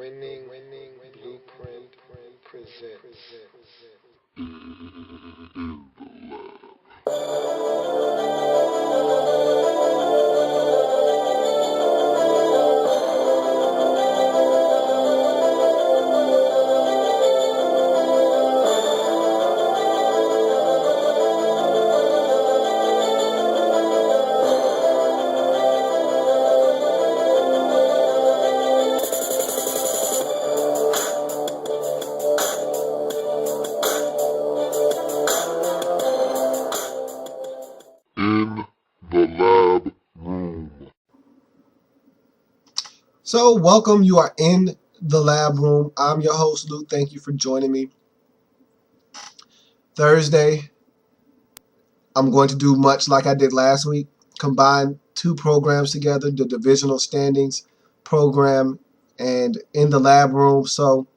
Winning Blueprint presents. In the lab room. So, welcome. You are in the lab room. I'm your host, Lou. Thank you for joining me. Thursday, I'm going to do much like I did last week, combine two programs together, the divisional standings program and in the lab room. So,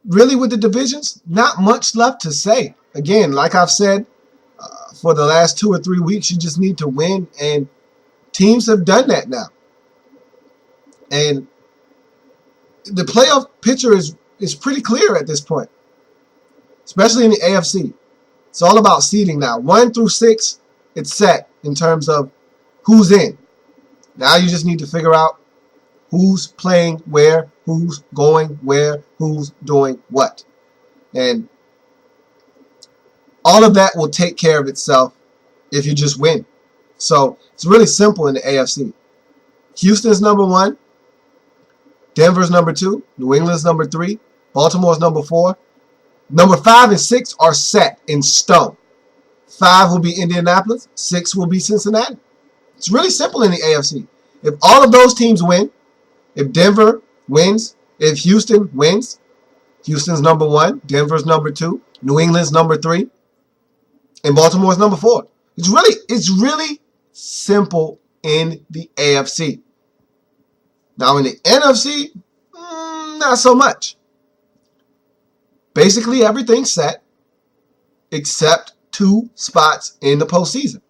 really, with the divisions, not much left to say. Again, like I've said for the last 2 or 3 weeks, you just need to win, and teams have done that now. And the playoff picture is pretty clear at this point, especially in the AFC. It's all about seeding now. 1 through 6, it's set in terms of who's in. Now you just need to figure out who's playing where, who's going where, who's doing what. And all of that will take care of itself if you just win. So it's really simple in the AFC. Houston's number 1. Denver's number 2. New England's number 3. Baltimore's number 4. Number 5 and 6 are set in stone. 5 will be Indianapolis. 6 will be Cincinnati. It's really simple in the AFC. If all of those teams win, if Denver wins, if Houston wins, Houston's number 1, Denver's number 2, New England's number 3, and Baltimore's number 4. It's really simple in the AFC. Now in the NFC, not so much. Basically, everything's set except 2 spots in the postseason.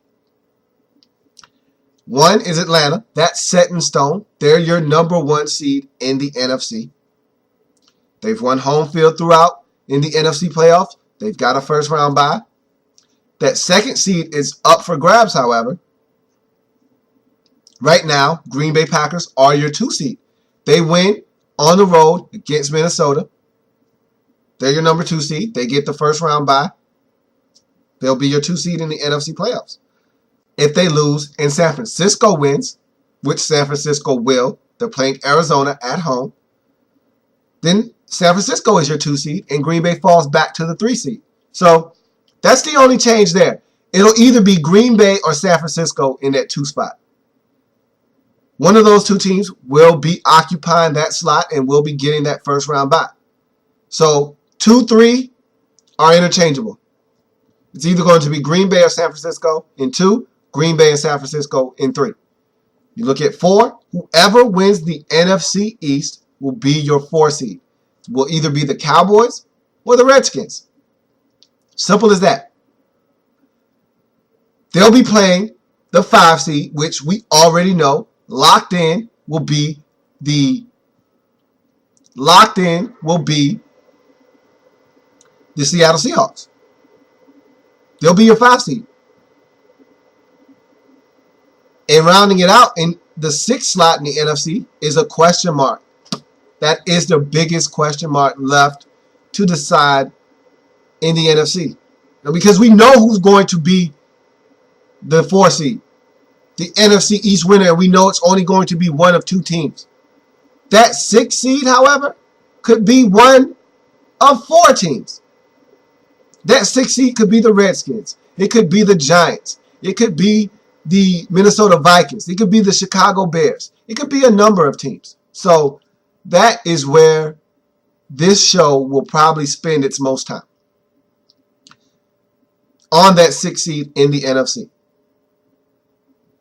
1 is Atlanta. That's set in stone. They're your number 1 seed in the NFC. They've won home field throughout in the NFC playoffs. They've got a first round bye. That 2nd seed is up for grabs, however. Right now, Green Bay Packers are your 2 seed. They win on the road against Minnesota. They're your number 2 seed. They get the first round bye. They'll be your 2 seed in the NFC playoffs. If they lose and San Francisco wins, which San Francisco will, they're playing Arizona at home, then San Francisco is your 2 seed and Green Bay falls back to the 3 seed. So that's the only change there. It'll either be Green Bay or San Francisco in that 2 spot. One of those 2 teams will be occupying that slot and will be getting that first round bye. So 2, 3 are interchangeable. It's either going to be Green Bay or San Francisco in 2, Green Bay and San Francisco in 3. You look at 4, whoever wins the NFC East will be your 4 seed. It will either be the Cowboys or the Redskins. Simple as that. They'll be playing the 5 seed, which we already know locked in will be the Seattle Seahawks. They'll be your 5 seed. And rounding it out, in the 6th slot in the NFC is a question mark. That is the biggest question mark left to decide in the NFC. Now, because we know who's going to be the 4 seed. The NFC East winner, and we know it's only going to be one of 2 teams. That 6th seed, however, could be one of 4 teams. That 6th seed could be the Redskins. It could be the Giants. It could be the Minnesota Vikings. It could be the Chicago Bears. It could be a number of teams. So that is where this show will probably spend its most time. On that 6th seed in the NFC.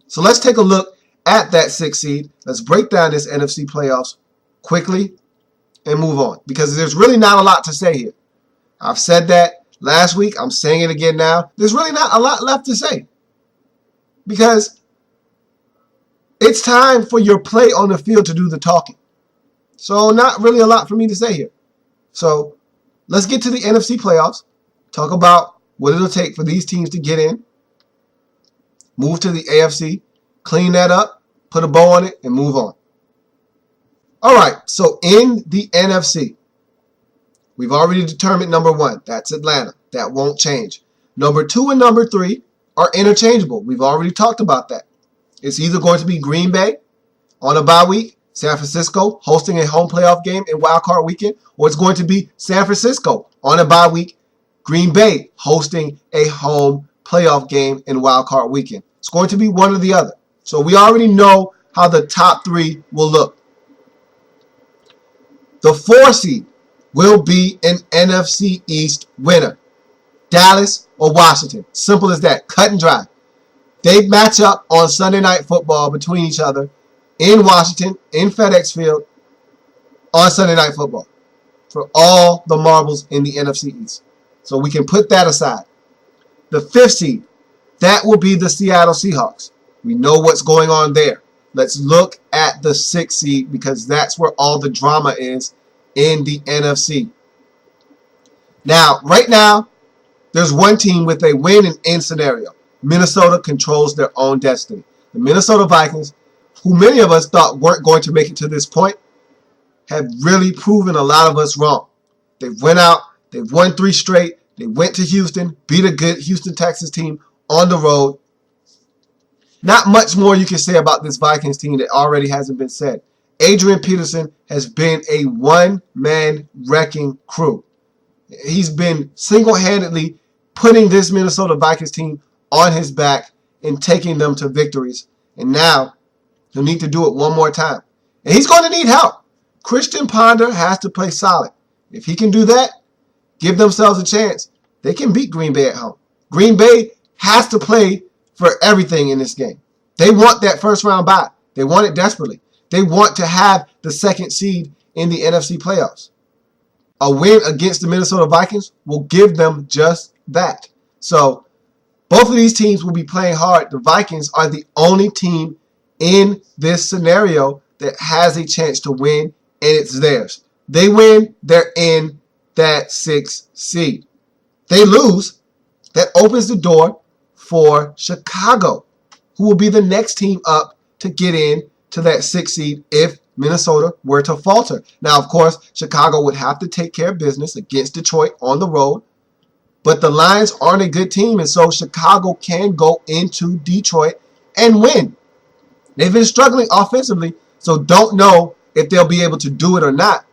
So let's take a look at that 6th seed. Let's break down this NFC playoffs quickly and move on. Because there's really not a lot to say here. I've said that last week. I'm saying it again now. There's really not a lot left to say. Because it's time for your play on the field to do the talking. So not really a lot for me to say here. So let's get to the NFC playoffs. Talk about what it'll take for these teams to get in. Move to the AFC. Clean that up. Put a bow on it and move on. All right. So in the NFC, we've already determined number 1. That's Atlanta. That won't change. Number 2 and number 3 are interchangeable. We've already talked about that. It's either going to be Green Bay on a bye week, San Francisco hosting a home playoff game in Wild Card Weekend, or it's going to be San Francisco on a bye week, Green Bay hosting a home playoff game in Wild Card Weekend. It's going to be one or the other. So we already know how the top 3 will look. The 4 seed will be an NFC East winner. Dallas or Washington. Simple as that. Cut and dry. They match up on Sunday Night Football between each other in Washington, in FedEx Field, on Sunday Night Football for all the marbles in the NFC East. So we can put that aside. The 5th seed, that will be the Seattle Seahawks. We know what's going on there. Let's look at the 6th seed because that's where all the drama is in the NFC. Now, right now, there's one team with a win and in scenario. Minnesota controls their own destiny. The Minnesota Vikings, who many of us thought weren't going to make it to this point, have really proven a lot of us wrong. They went out, they've won 3 straight, they went to Houston, beat a good Houston Texans team on the road. Not much more you can say about this Vikings team that already hasn't been said. Adrian Peterson has been a one-man wrecking crew. He's been single-handedly putting this Minnesota Vikings team on his back and taking them to victories. And now he'll need to do it one more time. And he's going to need help. Christian Ponder has to play solid. If he can do that, give themselves a chance. They can beat Green Bay at home. Green Bay has to play for everything in this game. They want that first round bye. They want it desperately. They want to have the 2nd seed in the NFC playoffs. A win against the Minnesota Vikings will give them just that. So both of these teams will be playing hard. The Vikings are the only team in this scenario that has a chance to win, and it's theirs. They win, they're in that 6th seed. They lose, that opens the door for Chicago, who will be the next team up to get in to that 6th seed if Minnesota were to falter. Now, of course, Chicago would have to take care of business against Detroit on the road. But the Lions aren't a good team, and so Chicago can go into Detroit and win. They've been struggling offensively, so don't know if they'll be able to do it or not.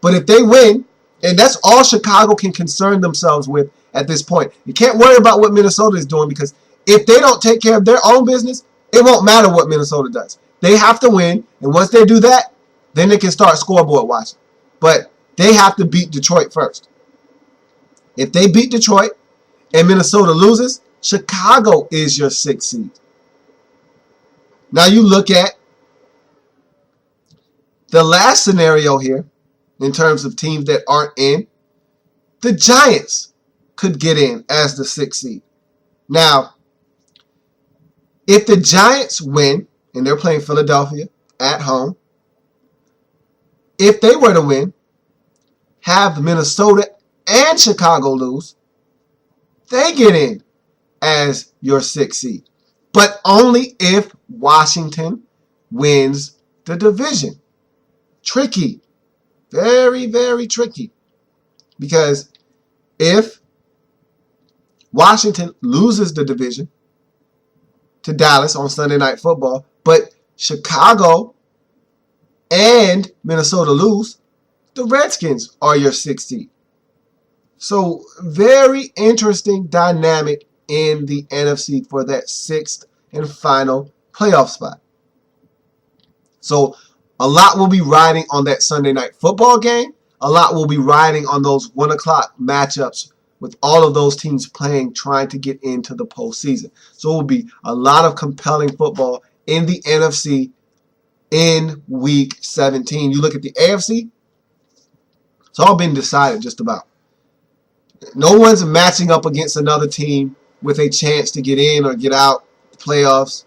But if they win, and that's all Chicago can concern themselves with at this point. You can't worry about what Minnesota is doing because if they don't take care of their own business, it won't matter what Minnesota does. They have to win, and once they do that, then they can start scoreboard watching. But they have to beat Detroit first. If they beat Detroit and Minnesota loses, Chicago is your 6th seed. Now you look at the last scenario here in terms of teams that aren't in. The Giants could get in as the 6th seed. Now, if the Giants win, and they're playing Philadelphia at home, if they were to win, have Minnesota and Chicago lose, they get in as your 6th seed. But only if Washington wins the division. Tricky. Very, very tricky. Because if Washington loses the division to Dallas on Sunday Night Football, but Chicago and Minnesota lose, the Redskins are your 6th seed. So very interesting dynamic in the NFC for that 6th and final playoff spot. So a lot will be riding on that Sunday Night Football game. A lot will be riding on those 1 o'clock matchups with all of those teams playing, trying to get into the postseason. So it will be a lot of compelling football in the NFC in Week 17. You look at the AFC, it's all been decided just about. No one's matching up against another team with a chance to get in or get out the playoffs.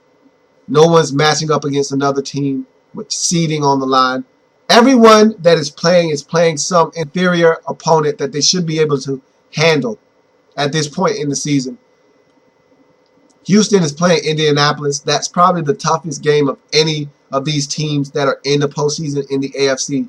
No one's matching up against another team with seeding on the line. Everyone that is playing some inferior opponent that they should be able to handle at this point in the season. Houston is playing Indianapolis. That's probably the toughest game of any of these teams that are in the postseason in the AFC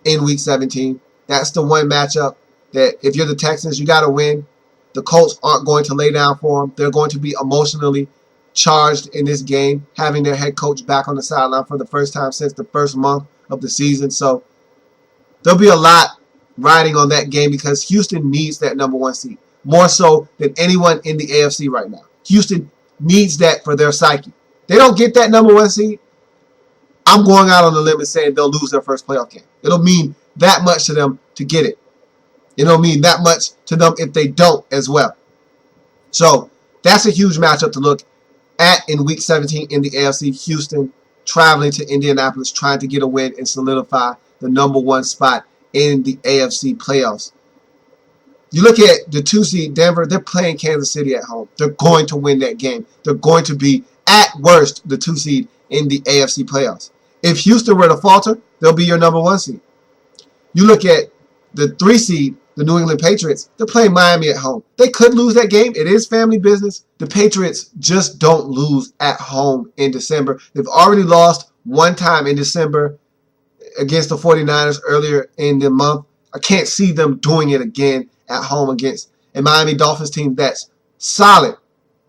in Week 17. That's the one matchup that if you're the Texans, you got to win. The Colts aren't going to lay down for them. They're going to be emotionally charged in this game, having their head coach back on the sideline for the first time since the first month of the season. So there'll be a lot riding on that game because Houston needs that number one seed more so than anyone in the AFC right now. Houston needs that for their psyche. They don't get that number one seed, I'm going out on the limb and saying they'll lose their first playoff game. It'll mean that much to them to get it. It'll mean that much to them if they don't as well. So that's a huge matchup to look at in Week 17 in the AFC. Houston traveling to Indianapolis, trying to get a win and solidify the number one spot in the AFC playoffs. You look at the 2 seed Denver, they're playing Kansas City at home. They're going to win that game. They're going to be, at worst, the 2 seed in the AFC playoffs. If Houston were to falter, they'll be your number 1 seed. You look at the 3 seed, the New England Patriots, they're playing Miami at home. They could lose that game. It is family business. The Patriots just don't lose at home in December. They've already lost one time in December against the 49ers earlier in the month. I can't see them doing it again at home against a Miami Dolphins team that's solid,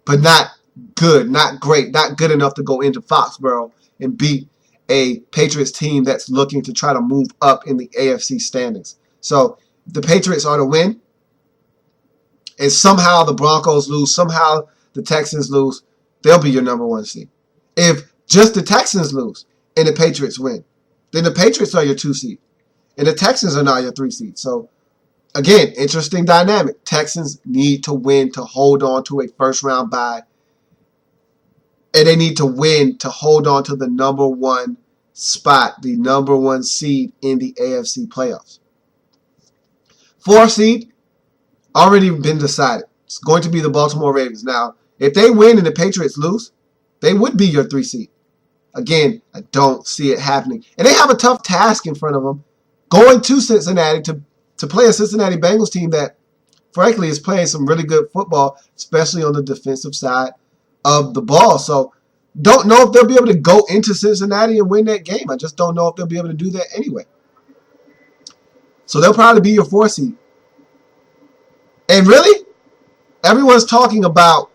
but not good, not great, not good enough to go into Foxborough and beat a Patriots team that's looking to try to move up in the AFC standings. So the Patriots are to win, and somehow the Broncos lose, somehow the Texans lose, they'll be your number 1 seed. If just the Texans lose and the Patriots win, then the Patriots are your 2 seed, and the Texans are now your 3 seed. So again, interesting dynamic. Texans need to win to hold on to a first-round bye, and they need to win to hold on to the number 1 spot, the number 1 seed in the AFC playoffs. 4 seed, already been decided. It's going to be the Baltimore Ravens. Now, if they win and the Patriots lose, they would be your 3 seed. Again, I don't see it happening. And they have a tough task in front of them, going to Cincinnati to play a Cincinnati Bengals team that, frankly, is playing some really good football, especially on the defensive side of the ball. So, don't know if they'll be able to go into Cincinnati and win that game. I just don't know if they'll be able to do that anyway. So they'll probably be your 4 seed. And really, everyone's talking about,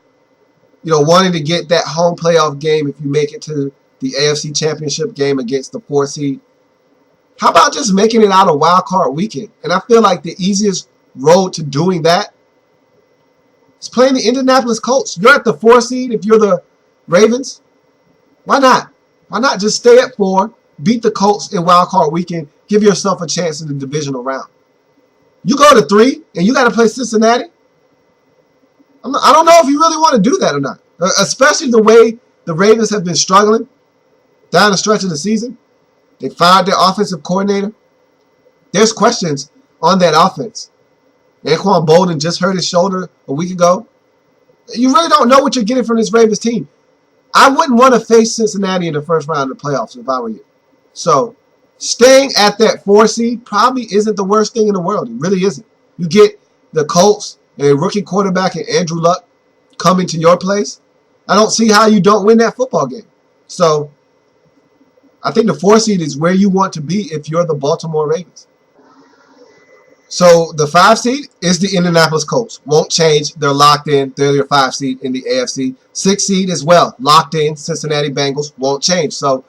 wanting to get that home playoff game if you make it to the AFC Championship game against the 4 seed. How about just making it out a wild card weekend? And I feel like the easiest road to doing that is playing the Indianapolis Colts. You're at the 4 seed if you're the Ravens. Why not? Why not just stay at 4, beat the Colts in wild card weekend, give yourself a chance in the divisional round? You go to 3 and you got to play Cincinnati. I don't know if you really want to do that or not, especially the way the Ravens have been struggling down the stretch of the season. They fired their offensive coordinator. There's questions on that offense. Anquan Bolden just hurt his shoulder a week ago. You really don't know what you're getting from this Ravens team. I wouldn't want to face Cincinnati in the first round of the playoffs if I were you. So staying at that 4 seed probably isn't the worst thing in the world. It really isn't. You get the Colts and a rookie quarterback and Andrew Luck coming to your place. I don't see how you don't win that football game. So I think the 4 seed is where you want to be if you're the Baltimore Ravens. So the 5 seed is the Indianapolis Colts. Won't change. They're locked in. They're your 5 seed in the AFC. 6 seed as well. Locked in. Cincinnati Bengals. Won't change. So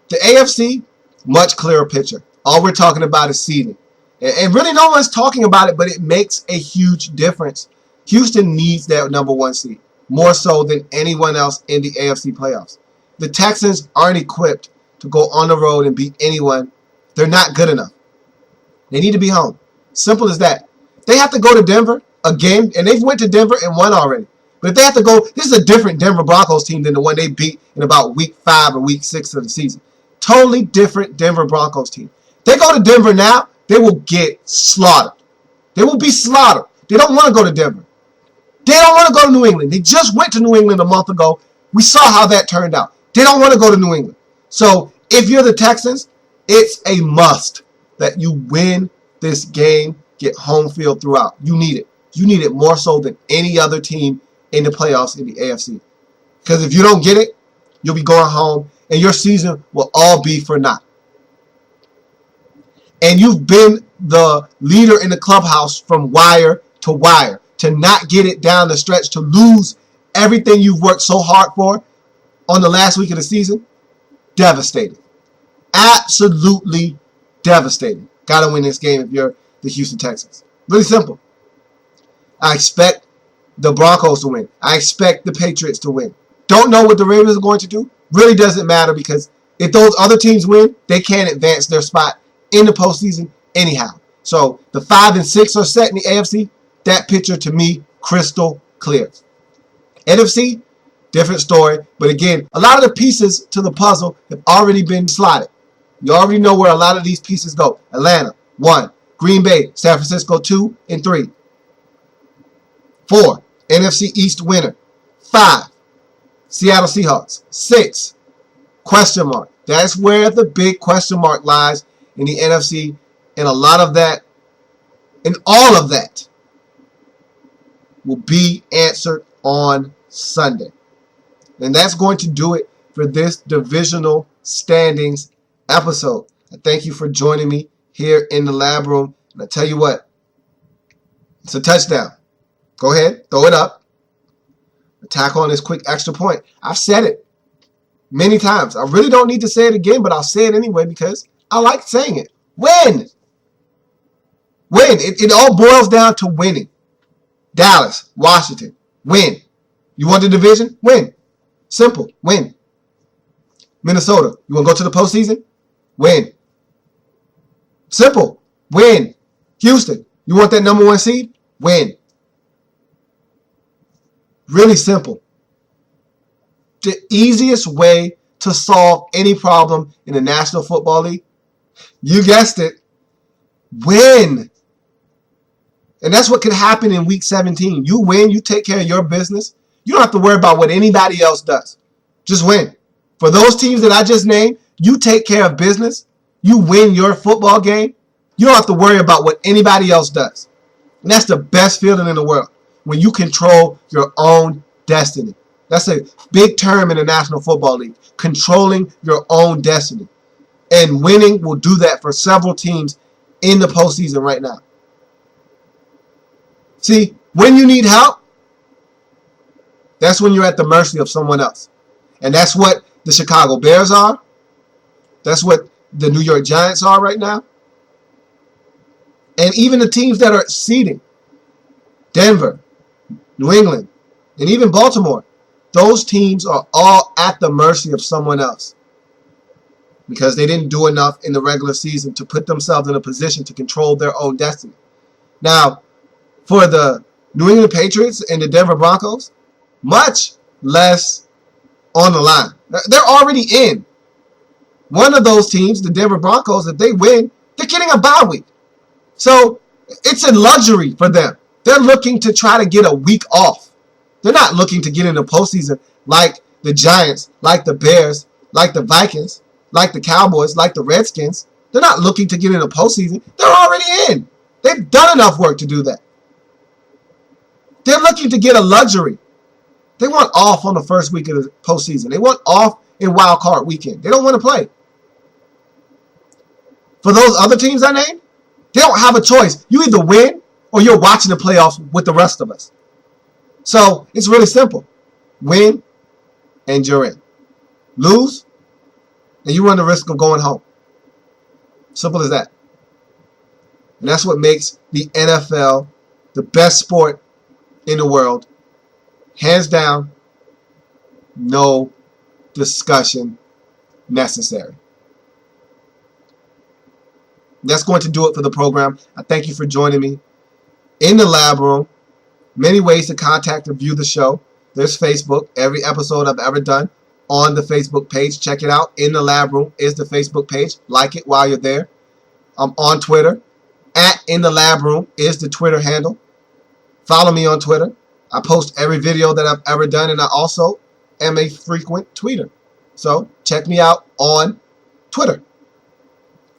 the AFC, much clearer picture. All we're talking about is seeding. And really no one's talking about it, but it makes a huge difference. Houston needs that number 1 seed, more so than anyone else in the AFC playoffs. The Texans aren't equipped to go on the road and beat anyone. They're not good enough. They need to be home. Simple as that. They have to go to Denver again, and they've went to Denver and won already. But if they have to go, this is a different Denver Broncos team than the one they beat in about week 5 or week 6 of the season. Totally different Denver Broncos team. They go to Denver now, they will get slaughtered. They will be slaughtered. They don't want to go to Denver. They don't want to go to New England. They just went to New England a month ago. We saw how that turned out. They don't want to go to New England. So if you're the Texans, It's a must that you win this game, get home field throughout. You need it. You need it more so than any other team in the playoffs in the AFC. Because if you don't get it, you'll be going home and your season will all be for naught. And you've been the leader in the clubhouse from wire to wire. To not get it down the stretch, to lose everything you've worked so hard for on the last week of the season, devastating. Absolutely devastating. Got to win this game if you're the Houston Texans. Really simple. I expect the Broncos to win. I expect the Patriots to win. Don't know what the Ravens are going to do. Really doesn't matter because if those other teams win, they can't advance their spot in the postseason anyhow. So the 5 and 6 are set in the AFC. That picture to me, crystal clear. NFC, different story. But again, a lot of the pieces to the puzzle have already been slotted. You already know where a lot of these pieces go. Atlanta, 1. Green Bay, San Francisco, 2 and 3. 4. NFC East winner. 5. Seattle Seahawks. 6. Question mark. That's where the big question mark lies in the NFC. And a lot of that, and all of that, will be answered on Sunday. And that's going to do it for this divisional standings episode. I thank you for joining me here in the lab room. And I tell you what, it's a touchdown. Go ahead, throw it up. Attack on this quick extra point. I've said it many times. I really don't need to say it again, but I'll say it anyway because I like saying it. Win! Win. It all boils down to winning. Dallas, Washington, win. You want the division? Win. Simple, win. Minnesota, you want to go to the postseason? Win. Simple, win. Houston, you want that number 1 seed? Win. Really simple. The easiest way to solve any problem in the National Football League, you guessed it, win. And that's what could happen in Week 17. You win, you take care of your business. You don't have to worry about what anybody else does. Just win. For those teams that I just named, you take care of business. You win your football game. You don't have to worry about what anybody else does. And that's the best feeling in the world, when you control your own destiny. That's a big term in the National Football League, controlling your own destiny. And winning will do that for several teams in the postseason right now. See, when you need help, that's when you're at the mercy of someone else. And that's what the Chicago Bears are. That's what the New York Giants are right now. And even the teams that are seeding, Denver, New England, and even Baltimore, those teams are all at the mercy of someone else because they didn't do enough in the regular season to put themselves in a position to control their own destiny. Now, for the New England Patriots and the Denver Broncos, much less on the line. They're already in. One of those teams, the Denver Broncos, if they win, they're getting a bye week. So it's a luxury for them. They're looking to try to get a week off. They're not looking to get in the postseason like the Giants, like the Bears, like the Vikings, like the Cowboys, like the Redskins. They're not looking to get in the postseason. They're already in. They've done enough work to do that. They're looking to get a luxury. They want off on the first week of the postseason. They want off in wild card weekend. They don't want to play. For those other teams I named, they don't have a choice. You either win or you're watching the playoffs with the rest of us. So it's really simple. Win and you're in. Lose and you run the risk of going home. Simple as that. And that's what makes the NFL the best sport in the world. Hands down, no discussion necessary. That's going to do it for the program. I thank you for joining me in the lab room. Many ways to contact or view the show. There's Facebook. Every episode I've ever done on the Facebook page. Check it out. In the lab room is the Facebook page. Like it while you're there. I'm on Twitter. @In the lab room is the Twitter handle. Follow me on Twitter. I post every video that I've ever done, and I also am a frequent tweeter. So check me out on Twitter.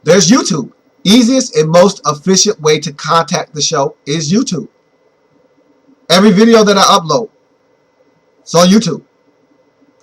There's YouTube. Easiest and most efficient way to contact the show is YouTube. Every video that I upload, it's on YouTube.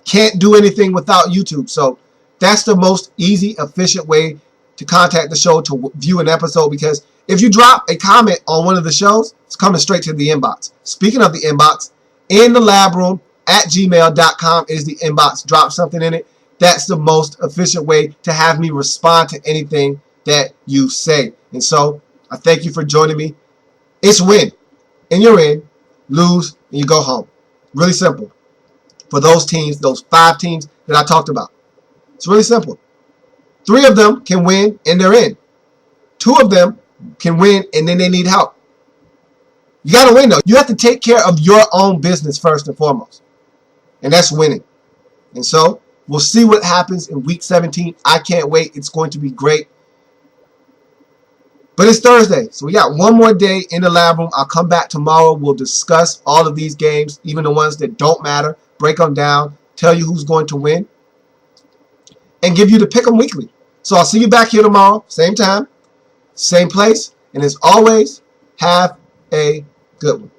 Can't do anything without YouTube. So that's the most easy, efficient way to contact the show, to view an episode, because if you drop a comment on one of the shows, it's coming straight to the inbox. Speaking of the inbox, in the lab room at gmail.com is the inbox. Drop something in it. That's the most efficient way to have me respond to anything that you say. And so I thank you for joining me. It's win and you're in, lose and you go home. Really simple. For those teams, those 5 teams that I talked about. It's really simple. 3 of them can win and they're in. 2 of them can win and then they need help. You got to win though. You have to take care of your own business first and foremost. And that's winning. And so we'll see what happens in week 17. I can't wait. It's going to be great. But it's Thursday, so we got one more day in the lab room. I'll come back tomorrow. We'll discuss all of these games, even the ones that don't matter. Break them down, tell you who's going to win, and give you the pick 'em weekly. So I'll see you back here tomorrow, same time, same place. And as always, have a good one.